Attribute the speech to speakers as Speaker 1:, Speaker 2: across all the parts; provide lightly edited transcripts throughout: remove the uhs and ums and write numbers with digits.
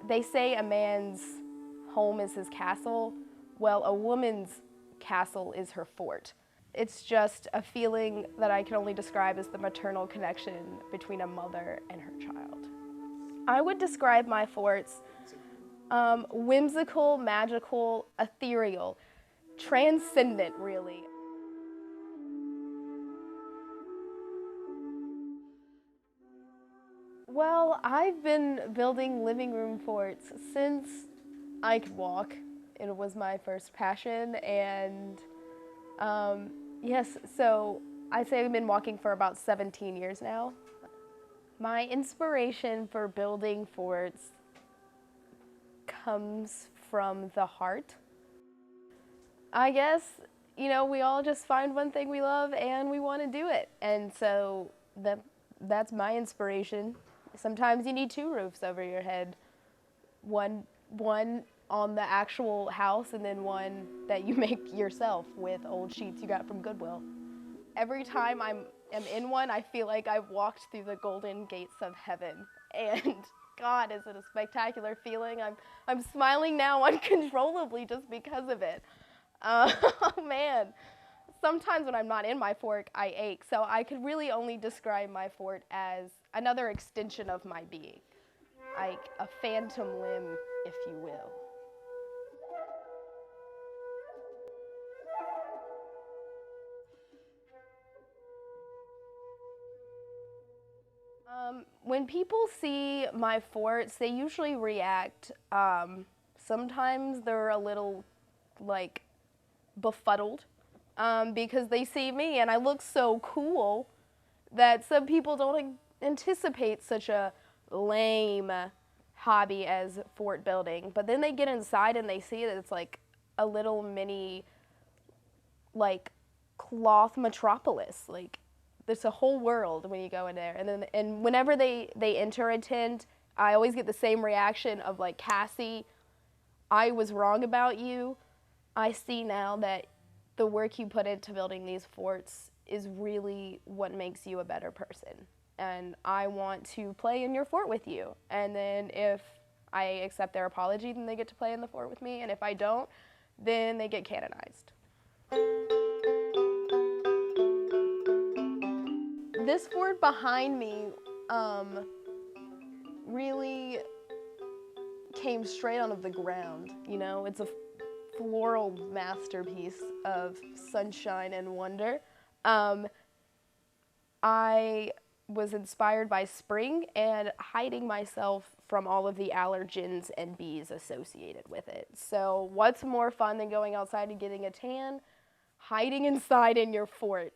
Speaker 1: They say a man's home is his castle. Well, a woman's castle is her fort. It's just a feeling that I can only describe as the maternal connection between a mother and her child. I would describe my forts whimsical, magical, ethereal, transcendent, really. Well, I've been building living room forts since I could walk. It was my first passion, and yes, so I'd say I've been walking for about 17 years now. My inspiration for building forts comes from the heart. I guess, we all just find one thing we love and we want to do it. And so that's my inspiration. Sometimes you need two roofs over your head. One on the actual house and then one that you make yourself with old sheets you got from Goodwill. Every time I'm in one, I feel like I've walked through the golden gates of heaven. And God, is it a spectacular feeling. I'm smiling now uncontrollably just because of it. Oh man. Sometimes when I'm not in my fort, I ache. So I could really only describe my fort as another extension of my being. Like a phantom limb, if you will. When people see my forts, they usually react. Sometimes they're a little, like, befuddled because they see me and I look so cool that some people don't anticipate such a lame hobby as fort building. But then they get inside and they see that it's like a little mini, like, cloth metropolis. Like, there's a whole world when you go in there. And whenever they enter a tent, I always get the same reaction of like, Cassie, I was wrong about you. I see now that the work you put into building these forts is really what makes you a better person. And I want to play in your fort with you. And then if I accept their apology, then they get to play in the fort with me. And if I don't, then they get canonized. This fort behind me really came straight out of the ground. It's a floral masterpiece of sunshine and wonder. I was inspired by spring and hiding myself from all of the allergens and bees associated with it. So what's more fun than going outside and getting a tan? Hiding inside in your fort.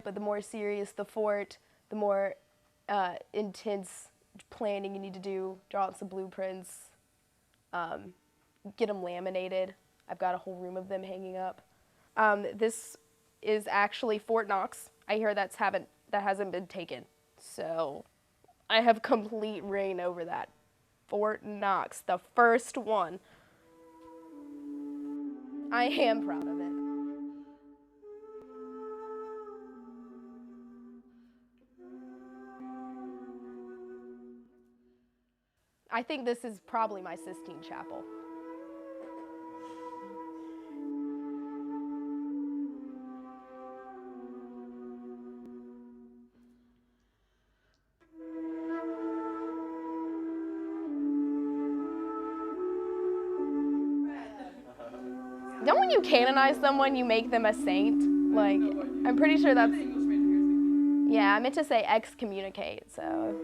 Speaker 1: But the more serious the fort, the more intense planning you need to do, draw out some blueprints, get them laminated. I've got a whole room of them hanging up. This is actually Fort Knox. I hear that hasn't been taken. So I have complete reign over that. Fort Knox, the first one. I am proud of it. I think this is probably my Sistine Chapel. Don't when you canonize someone, you make them a saint? Like, I'm pretty sure that's... Yeah, I meant to say excommunicate, so...